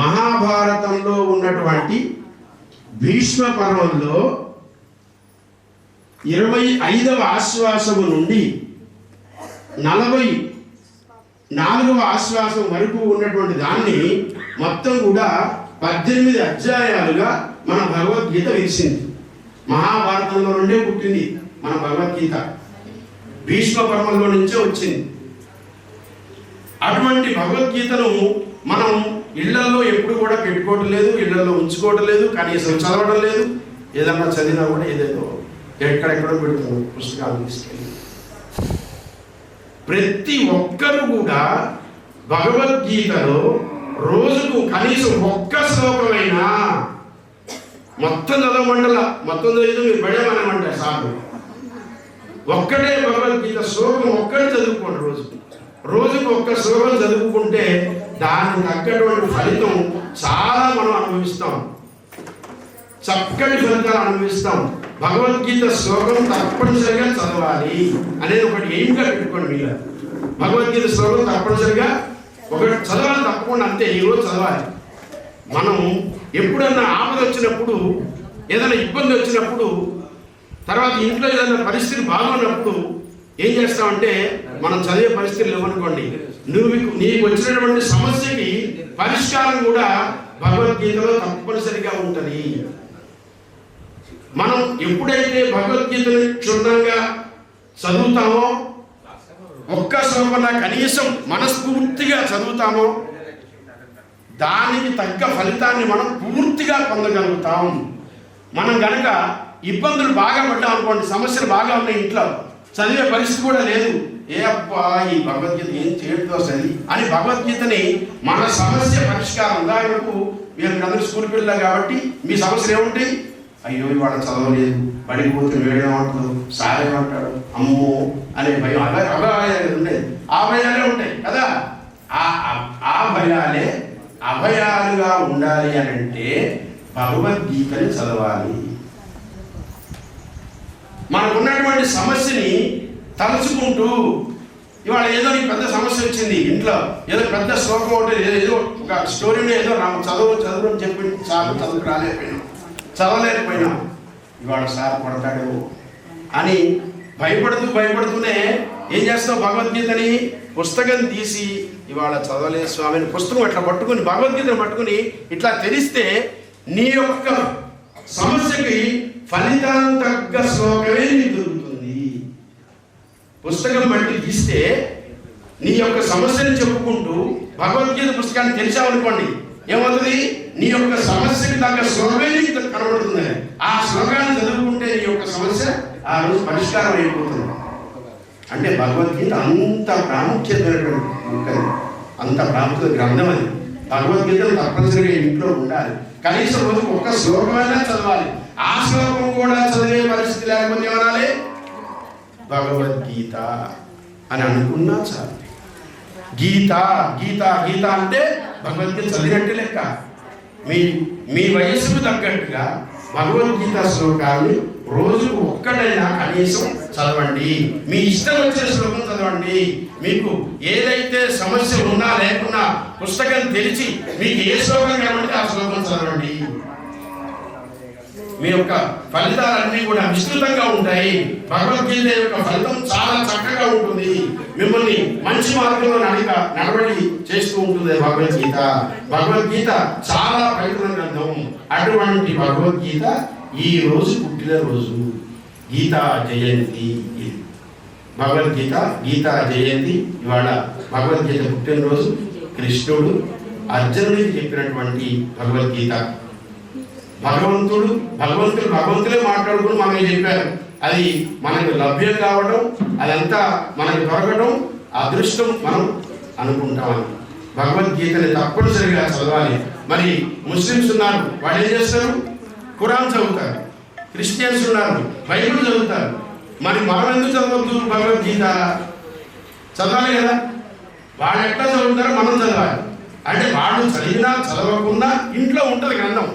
మహాభారతంలో ఉన్నటువంటి భీష్మ పర్వంలో 25వ ఆశ్వాసము నుండి 44వ ఆశ్వాసం వరకు ఉన్నటువంటి దాన్ని మొత్తం కూడా 18 అధ్యాయాలుగా మన భగవద్గీత వేసింది. మహాభారతంలో నుండే పుట్టింది మన భగవద్గీత, భీష్మ పర్వంలో నుంచే వచ్చింది. అటువంటి భగవద్గీతను మనం ఇళ్లలో ఎప్పుడు కూడా పెట్టుకోవటం లేదు, ఇళ్లలో ఉంచుకోవటం లేదు, కనీసం చదవడం లేదు. ఏదన్నా చదివినా కూడా ఏదేదో ఎక్కడెక్కడో పెడుతున్నాం పుస్తకాలు తీసుకెళ్ళి. ప్రతి ఒక్కరు కూడా భగవద్గీతలో రోజుకు కనీసం ఒక్క శ్లోకమైనా మొత్తం చదవమండల మొత్తం చదివితే మీరు పడేమనమంటారు సార్. ఒక్కటే భగవద్గీత శ్లోకం ఒక్కటి చదువుకోండి. రోజుకు ఒక్క శ్లోకం చదువుకుంటే దానికి తగ్గటువంటి ఫలితం చాలా మనం అనుభవిస్తాం, చక్కటి ఫలితాలు అనుభవిస్తాం. భగవద్గీత శ్లోకం తప్పనిసరిగా చదవాలి అనేది ఒకటి ఎయిమ్గా పెట్టుకోండి. మీరు భగవద్గీత శ్లోకం తప్పనిసరిగా ఒకటి చదవాలి, తప్పకుండా అంతే. ఈరోజు చదవాలి. మనం ఎప్పుడన్నా ఆపద వచ్చినప్పుడు, ఏదైనా ఇబ్బంది వచ్చినప్పుడు, తర్వాత ఇంట్లో ఏదైనా పరిస్థితి బాగున్నప్పుడు ఏం చేస్తామంటే మనం చదివే పరిస్థితులు ఇవ్వనుకోండి, నీకు వచ్చినటువంటి సమస్యకి పరిష్కారం కూడా భగవద్గీతలో తప్పనిసరిగా ఉంటుంది. మనం ఎప్పుడైతే భగవద్గీతను క్షుణ్ణంగా చదువుతామో, ఒక్క శ్లోకన కనీసం మనస్ఫూర్తిగా చదువుతామో, దానికి తగ్గ ఫలితాన్ని మనం పూర్తిగా పొందగలుగుతాం. మనం కనుక ఇబ్బందులు బాగా పడ్డాం అనుకోండి, సమస్యలు బాగా ఉన్నాయి, ఇంట్లో చదివే పరిస్థితి కూడా లేదు, ఏ అబ్బా ఈ భగవద్గీత ఏం చేయడంతో సరి అని భగవద్గీతని మన సమస్య పరిష్కారం. ఉదాహరణకు మీరు అందరూ స్కూల్ పిల్లలు కాబట్టి మీ సమస్యలు ఏముంటాయి? అయ్యో ఇవాళ చదవలేదు, పడిపోతే వేడేమంటాడు, సార్ ఏమంటాడు, అమ్మో అనే భయం, అభయాలు ఉండేది. ఆ భయాలే ఉంటాయి కదా. ఆ భయాలే అభయాలుగా ఉండాలి అని అంటే భగవద్గీతని చదవాలి. మనకున్నటువంటి సమస్యని తలుచుకుంటూ, ఇవాళ ఏదో నీకు పెద్ద సమస్య వచ్చింది ఇంట్లో, ఏదో పెద్ద శ్లోకం ఉంటుంది, ఏదో ఒక స్టోరీని ఏదో చదువు అని చెప్పి సార్ చదువుకు చదవలేకపోయినాం, ఇవాళ సార్ కొడతాడు అని భయపడుతూనే ఏం చేస్తావు? భగవద్గీతని పుస్తకం తీసి ఇవాళ చదవలేదు స్వామిని పుస్తకం అట్లా పట్టుకుని, భగవద్గీతను పట్టుకుని ఇట్లా తెరిస్తే నీ యొక్క సమస్యకి ఫలితాన్ని తగ్గ శ్లోకమే నీకు దొరుకుతుంది. పుస్తకం బట్టి తీస్తే నీ యొక్క సమస్యని చెప్పుకుంటూ భగవద్గీత పుస్తకాన్ని తెరిచామనుకోండి, ఏమవుతుంది? నీ యొక్క సమస్యకి తగ్గ శ్లోకమే నీకు కనబడుతుంది. ఆ శ్లోకాన్ని చదువుకుంటే నీ యొక్క సమస్య ఆ రోజు పరిష్కారం అయిపోతుంది. అంటే భగవద్గీత అంత ప్రాముఖ్యమైనటువంటి బుక్ అది, అంత ప్రాముఖ్యత గ్రంథం అది. భగవద్గీతను తప్పనిసరిగా ఇంట్లో ఉండాలి. కనీసం రోజుకు ఒక్క శ్లోకమైనా చదవాలి. ఆ శ్లోకం కూడా చదివే పరిస్థితి లేకపోతే ఏమనాలి? భగవద్గీత అని అనుకున్నా చాలు. గీత గీత గీత అంటే భగవద్గీత చదివినట్టు లెక్క. మీ వయస్సుకు తగ్గట్టుగా భగవద్గీత శ్లోకాన్ని రోజుకు ఒక్కటైనా కనీసం చదవండి. మీ ఇష్టం వచ్చిన శ్లోకం చదవండి. మీకు ఏదైతే సమస్య ఉన్నా లేకున్నా పుస్తకం తెరిచి మీకు ఏ శ్లోకం కనబడితే ఆ శ్లోకం చదవండి. మీ యొక్క ఫలితాలన్నీ కూడా విస్తృతంగా ఉంటాయి. భగవద్గీత యొక్క ఫలితం చాలా చక్కగా ఉంటుంది. మిమ్మల్ని మంచి మార్గంలో నడవడి చేస్తూ ఉంటుంది భగవద్గీత. భగవద్గీత చాలా పవిత్ర గ్రంథం. అటువంటి భగవద్గీత ఈ రోజు పుట్టిన రోజు, గీతా జయంతి. భగవద్గీత గీతా జయంతి. ఇవాళ భగవద్గీత పుట్టినరోజు. కృష్ణుడు అర్జునుడికి చెప్పినటువంటి భగవద్గీత. భగవంతులే మాట్లాడుకుని మనకి చెప్పారు. అది మనకు లభ్యం కావడం, అదంతా మనకు దొరకడం అదృష్టం మనం అనుకుంటామని. భగవద్గీతని తప్పనిసరిగా చదవాలి. మరి ముస్లిమ్స్ ఉన్నారు, వాళ్ళు ఏం చేస్తారు? ఖురాన్ చదువుతారు. క్రిస్టియన్స్ ఉన్నారు, బైబిల్ చదువుతారు. మరి మనం ఎందుకు చదవద్దు? భగవద్గీత చదవాలి కదా. వాళ్ళు ఎట్లా చదువుతారో మనం చదవాలి. అంటే వాళ్ళు చదివినా చదవకుండా ఇంట్లో ఉంటుంది గ్రంథం.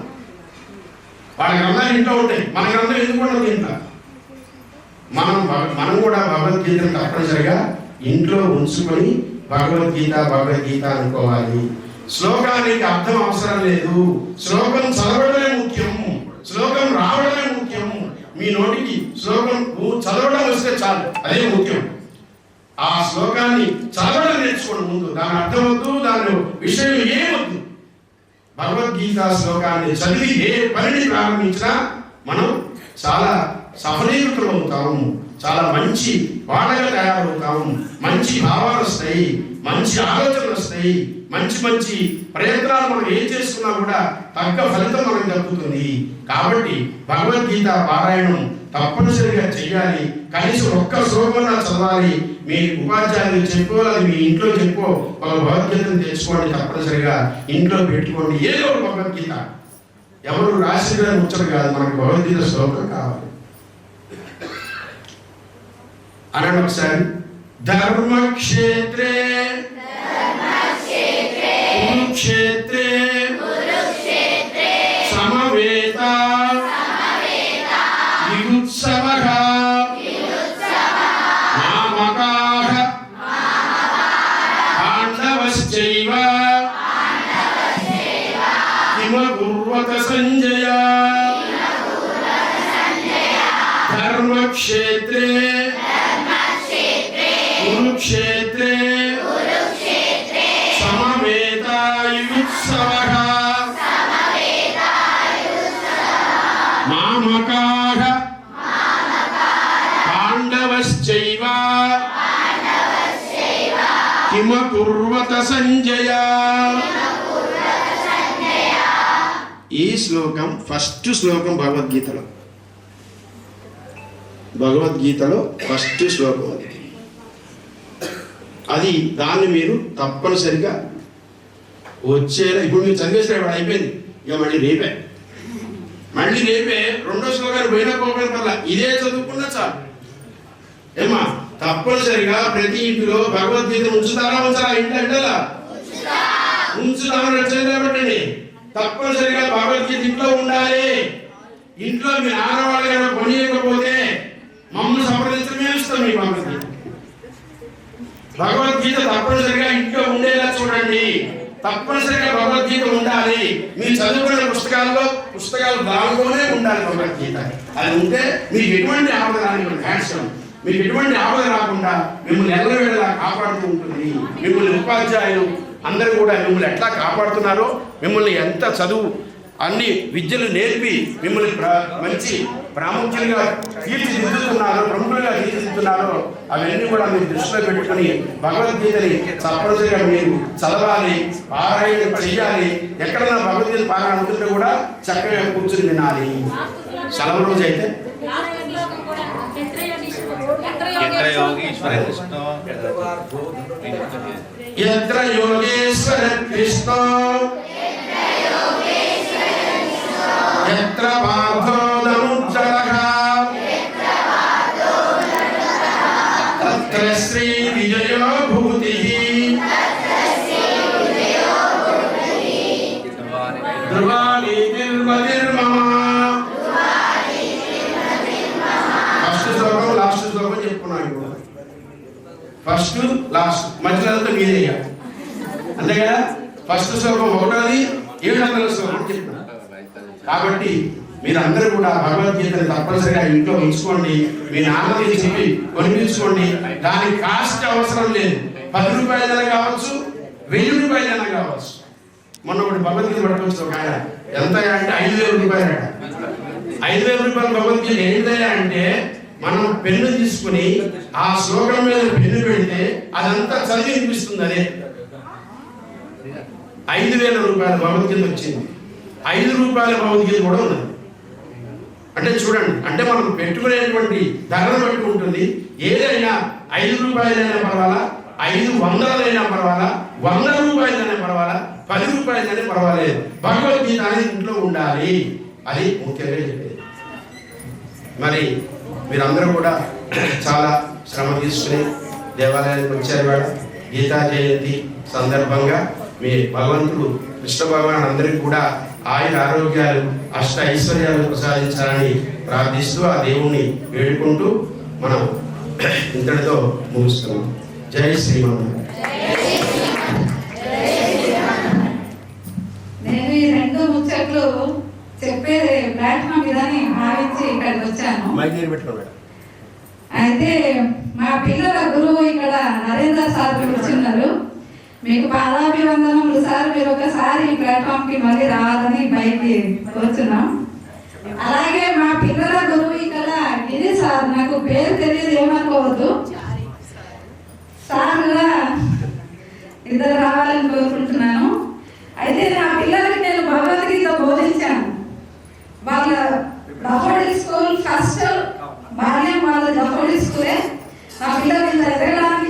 వాళ్ళ గ్రంథాలు ఇంట్లో ఉంటాయి, మన గ్రంథం ఎందుకు ఉండదు ఇంట్లో? మనం కూడా భగవద్గీతను తప్పనిసరిగా ఇంట్లో ఉంచుకొని భగవద్గీత అనుకోవాలి. శ్లోకానికి అర్థం అవసరం లేదు. శ్లోకం చదవడమే ముఖ్యం, శ్లోకం రావడమే ముఖ్యం. మీ నోటికి శ్లోకం చదవడం వస్తే చాలు, అదే ముఖ్యం. ఆ శ్లోకాన్ని చదవడం నేర్చుకోండి ముందు. దాని అర్థం వద్దు, దాని విషయం ఏమొద్దు. భగవద్గీత శ్లోకాన్ని చదివి ఏ పనిని ప్రారంభించినా మనం చాలా సఫలీకృతం అవుతాము, చాలా మంచి వాడగా తయారవుతాము, మంచి భావాలు వస్తాయి, మంచి ఆలోచనలు వస్తాయి, మంచి ప్రయత్నాలు మనం ఏం చేసుకున్నా కూడా తగ్గ ఫలితం మనకు దక్కుతుంది. కాబట్టి భగవద్గీత పారాయణం తప్పనిసరిగా చెయ్యాలి. కనీసం ఒక్క శ్లోకం చదవాలి. మీ ఉపాధ్యాయులు చెప్పో అది మీ ఇంట్లో చెప్పో ఒక భగవద్గీతను తెచ్చుకోండి, తప్పనిసరిగా ఇంట్లో పెట్టుకోండి. ఏదో ఒక భగవద్గీత, ఎవరు రాసిన ముచ్చట కాదు, మనకు భగవద్గీత శ్లోకం కావాలి. అనండి ఒకసారి. ధర్మక్షేత్రే కురుక్షేత్రే సమవేత యుత్సవః మామకాః పాండవశ్చైవ కిమకుర్వత సంజయ. ధర్మక్షేత్రే కురుక్షేత్రే సమవేతాయుత్సవః మామకాః పాండవశ్చైవ కిమకుర్వత సంజయ. ఈ శ్లోకం ఫస్ట్ శ్లోకం భగవద్గీతలో ఫస్ట్ శ్లోకం అది. దాన్ని మీరు తప్పనిసరిగా వచ్చేలా, ఇప్పుడు మీరు చదివేసిన వాడు అయిపోయింది, ఇక మళ్ళీ రేపే రెండో శ్లోకాన్ని పోయినా పోకపోయిన పర్లా, ఇదే చదువుకున్నా చాలు. ఏమా తప్పనిసరిగా ప్రతి ఇంటిలో భగవద్గీత ఉంచుతారా ఇంట్లో ఉంచుతామని పెట్టండి. తప్పనిసరిగా భగవద్గీత ఇంట్లో ఉండాలి. ఇంట్లో మీ ఆడవాళ్ళు కనుక కొనియకపోతే మమ్మల్ని సంప్రదించడమే ఇస్తాం. మీ భగవద్గీత తప్పనిసరిగా ఇంట్లో ఉండేలా చూడండి. తప్పనిసరిగా భగవద్గీత ఉండాలి. మీరు చదువుకునే పుస్తకాలు దానిలోనే ఉండాలి భగవద్గీత. అది ఉంటే మీకు ఎటువంటి ఆపద రానివ్వండి, హ్యాండ్సమ్ మీకు ఎటువంటి ఆపద రాకుండా మిమ్మల్ని ఎల్లవేళలా కాపాడుతూ ఉంటుంది. మిమ్మల్ని ఉపాధ్యాయులు అందరూ కూడా మిమ్మల్ని ఎట్లా కాపాడుతున్నారో, మిమ్మల్ని ఎంత చదువు అన్ని విద్యలు నేర్పి మిమ్మల్ని మంచి ప్రాముఖ్యంగా తీర్చిదిద్దుతున్నారో, ప్రముఖులుగా తీర్చిదిద్దుతున్నారో అవన్నీ కూడా మీరు దృష్టిలో పెట్టుకుని భగవద్గీతని తప్పనిసరిగా మీరు చదవాలి, పారాయణ చెయ్యాలి. ఎక్కడన్నా భగవద్గీత పారాయణ అనుకుంటే కూడా చక్కగా కూర్చుని వినాలి. సెలవు రోజు అయితే యత్ర యోగేశ్వర కృష్ణ యత్ర పార్థోదనుజ్జలః తత్ర శ్రీ విజయో భూతిః ధ్రువాణి నిర్మతిర్మమ. ఫస్ట్ శ్లోకం లాస్ట్ శ్లోకం చెప్పుకున్నాను. ఫస్ట్ లాస్ట్ మధ్యలో మీదే అంతే కదా. ఫస్ట్ శ్లోకం ఒకటోది 700 శ్లోకం చెప్పిన. కాబట్టి మీరందరూ కూడా భగవద్గీతను తప్పనిసరిగా ఇంట్లో ఉంచుకోండి. మీ నాన్నకి చెప్పి కొనిపించుకోండి. దానికి కాస్ట్ అవసరం లేదు. 10 రూపాయలైనా కావచ్చు, 1000 రూపాయలైనా కావచ్చు. మొన్న ఒకటి భగవద్గీత పట్టుకొచ్చు ఒక ఆయన, ఎంత అంటే 5000 రూపాయలట. 5000 రూపాయల భగవద్గీత ఏంటయ్యా అంటే, మనం పెన్ను తీసుకుని ఆ శ్లోకం మీద పెన్ను పెడితే అదంతా చదివి వినిపిస్తుంది. అదే 5000 రూపాయల భగవద్గీత వచ్చింది. 5 రూపాయల భగవద్గీత కూడా ఉన్నది. అంటే చూడండి, అంటే మనం పెట్టుకునేటువంటి ధరను బట్టి ఉంటుంది. ఏదైనా 5 రూపాయలైనా పర్వాలా, 500 పర్వాలా, 100 రూపాయలైనా పర్వాలా, 10 రూపాయలైనా పర్వాలేదు, భగవద్గీత అనేది ఇంట్లో ఉండాలి. అది ముఖ్యంగా చెప్పేది. మరి మీరందరూ కూడా చాలా శ్రమ తీసుకుని దేవాలయానికి వచ్చారు. వాడ గీతా జయంతి సందర్భంగా మీ భగవంతుడు కృష్ణ భగవాన్ అందరికీ కూడా ఆయన ఆరోగ్యాలు, అష్ట ఐశ్వర్యాలు ప్రసాదించాలని ప్రార్థిస్తూ ఆ దేవుణ్ణి వేడుకుంటూ మనం ఇంతటితో ముగిస్తున్నాం. జై శ్రీమన్నారాయణ. నేను ఈ 2 ముచ్చట్లు చెప్పే ప్లాట్ఫామ్ మీదని భావించి ఇక్కడికి వచ్చాను. అయితే మా పిల్లల గురువు ఇక్కడ నరేంద్ర సార్ కూర్చున్నారు. మీకు పాదాభివందనములు సార్. మీరు ఒకసారి ఈ ప్లాట్ఫామ్ కి మళ్ళీ రావాలని బయటికి కూర్చున్నాం. అలాగే మా పిల్లల గురువు ఇక్కడ గిరి సార్, నాకు పేరు తెలియదు ఏమనుకోవద్దు. సార్ కూడా ఇద్దరు రావాలని కోరుకుంటున్నాను. అయితే నా పిల్లలకి నేను భగవద్గీత బోధించాను. వాళ్ళ డఫోడిల్ స్కూల్ ఫస్ట్ బాల్యం వాళ్ళ డఫోడిల్ స్కూలే. నా పిల్లలు ఇంత ఎదగడానికి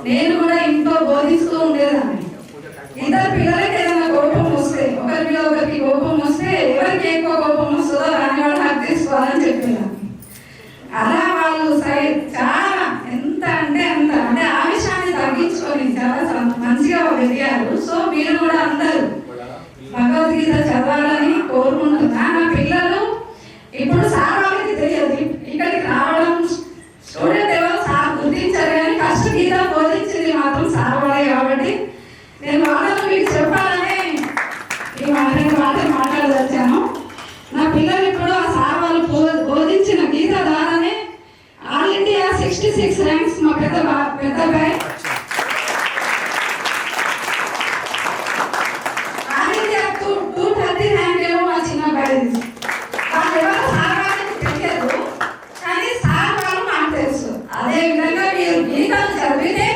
నేను కూడా ఇంట్లో బోధిస్తూ ఉండేదాన్ని. ఇద్దరు పిల్లలకి ఏదైనా కోపం వస్తే, ఒకరి మీద ఒకరికి కోపం వస్తే ఎవరికి ఎక్కువ కోపం వస్తుందో దాన్ని వాళ్ళు హక్ తీసుకోవాలని చెప్పేదాన్ని. అలా వాళ్ళు చాలా ఎంత అంటే ఆవేశాన్ని తగ్గించుకొని చాలా మంచిగా ఎదిగారు. సో మీరు కూడా అందరూ భగవద్గీత చదవాలని కోరుకుంటున్నా. నా పిల్లలు ఇప్పుడు సార్ వాళ్ళకి తెలియదు, ఇక్కడికి రావడం స్టూడెంట్ ఎవరు సార్ గుర్తించారు, కానీ ఫస్ట్ గీత బోధించింది మాత్రం సార్ వాళ్ళే. కాబట్టి నేను వాళ్ళను మీకు చెప్పాలని ఈ మాటలు మాట్లాడదచ్చాను. నా పిల్లలు ఇప్పుడు ఆ సార్ వాళ్ళు బోధించిన గీత ద్వారానే ఆల్ ఇండియా 66 ర్యాంక్స్ మా పెద్ద బాయ్, ఆల్ ఇండియా 230 ర్యాంక్ ఏమో మా చిన్న బాయ్. వాళ్ళు ఎవరు సార్ వాళ్ళకి తెలియదు, కానీ సార్ వాళ్ళు నాకు తెలుసు. అదే విధంగా మీరు గీతాలు చదివితే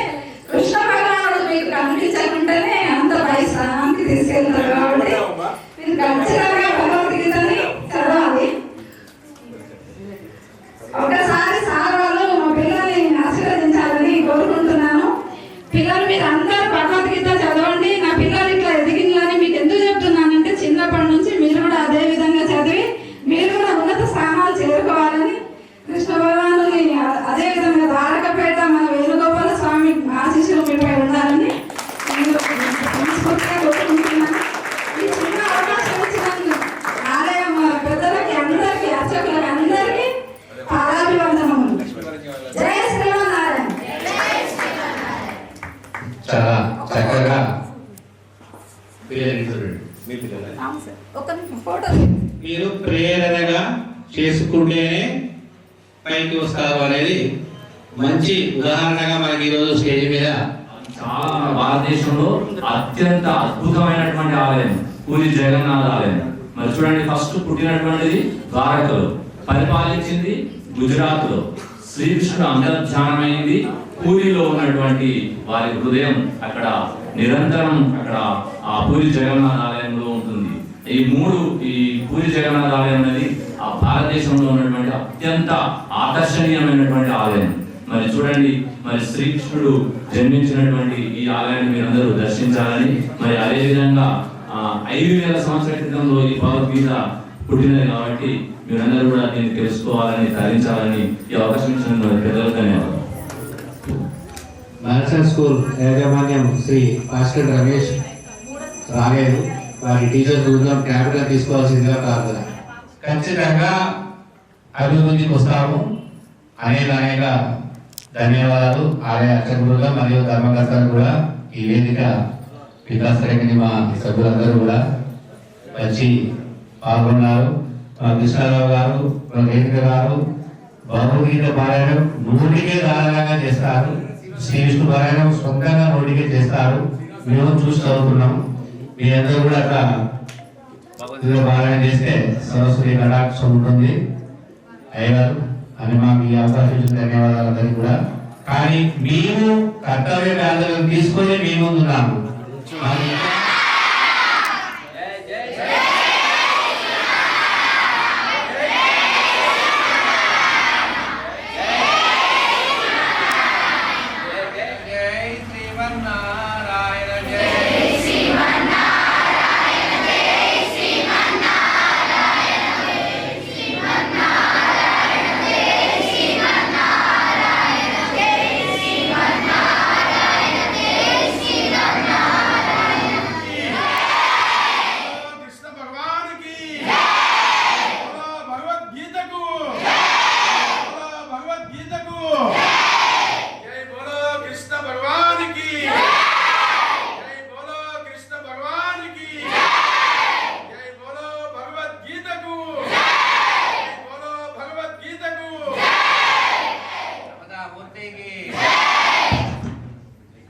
కృష్ణ భగవానుడు మీకు కనిపించకుండానే అంత పరిశ్రమానికి తీసుకెళ్తారు. కాబట్టి మీరు ఖచ్చితంగా భగవద్గీతని చదవాలి. ఒకసారి సార్ వాళ్ళు మా పిల్లల్ని ఆశీర్వదించాలని కోరుకుంటున్నాను. పిల్లలు మీరు అందరూ భగవద్గీత చదవండి. నా పిల్లలు ఇట్లా ఎదిగిందని మీకు ఎందుకు చెప్తున్నానంటే చిన్నప్పటి నుంచి మీరు కూడా అదే విధంగా చదివి మీరు కూడా ఉన్నత స్థానాలు చేరుకోవాలని కృష్ణ భగవానుని అదే విధంగా ద్వారకపేట మన వేణుగోపాల స్వామి ఆశీస్సులు మీపై ఉండాలని నేను మనస్ఫూర్తిగా కోరుకుంటున్నాను. ఈ చిన్న అవకాశం ఇచ్చినందుకు ఆలయ పెద్దలకి అందరికీ అర్చకులకి అందరికీ పాదాభివందనములు. జయ శ్రీమన్నారాయణ. చాలా చక్కగా పిల్లలు మీరు ప్రేరణగా చేసుకుంటేనే పైకి వస్తారు అనేది మంచి ఉదాహరణగా మనకి ఈరోజు స్టేజ్ మీద చాలా మన భారతదేశంలో అత్యంత అద్భుతమైనటువంటి ఆలయం పూరి జగన్నాథ ఆలయం. మరి చూడండి, ఫస్ట్ పుట్టినటువంటిది ద్వారకలో, పరిపాలించింది గుజరాత్ లో, శ్రీకృష్ణుడు అంతర్ధానమైంది పూరిలో ఉన్నటువంటి వారి హృదయం అక్కడ నిరంతరం అక్కడ ఆ పూరి జగన్నాథ ఆలయంలో ఉంటుంది. ఈ పూరి జగన్నాథ ఆలయం అనేది ఆ భారతదేశంలో ఉన్నటువంటి అత్యంత ఆకర్షణీయమైనటువంటి ఆలయం. మరి చూడండి, మరి శ్రీకృష్ణుడు జన్మించినటువంటి ఈ ఆలయాన్ని మీరందరూ దర్శించాలని, మరి అదేవిధంగా 5000 సంవత్సరాల క్రితంలో ఈ భగవద్గీత పుట్టినది కాబట్టి మీరందరూ కూడా దీన్ని తెలుసుకోవాలని, తరించాలని ఈ అవకాశం ఇచ్చిన పెద్దలకు ధన్యవాదాలు. మల్సన్ స్కూల్ యాజమాన్యం శ్రీ భాస్కర్ రమేష్ రాలేదు, వారి టీచర్ బృందం క్యాపిటల్ తీసుకోవాల్సిందిగా ప్రార్థన. ఖచ్చితంగా అభివృద్ధికి వస్తాము. అనేక ధన్యవాదాలు ఆలయ అర్చక బృందం మరియు ధర్మకర్తలు కూడా. ఈ వేదిక వికాస్ తరగతి మా సభ్యులందరూ కూడా వచ్చి పాల్గొన్నారు. మా కృష్ణారావు గారు, వేదిక గారు భగవద్గీత పారాయణం 100కే దారుణంగా చేస్తారు. శ్రీ విష్ణు పారాయణం సొంతంగా 100కే చేస్తారు. మేము చూసి చదువుతున్నాం. మీ అందరూ కూడా అట్లా భగవద్గీత పారాయణ చేస్తే సరస్వతి కటాక్షం ఉంటుంది అయ్యారు అని మాకు ఈ అవకాశం ఇచ్చిన ధన్యవాదాలు అందరికీ కూడా. కానీ మేము కర్తవ్య బాధ్యతలు తీసుకొని మీ ముందున్నాము.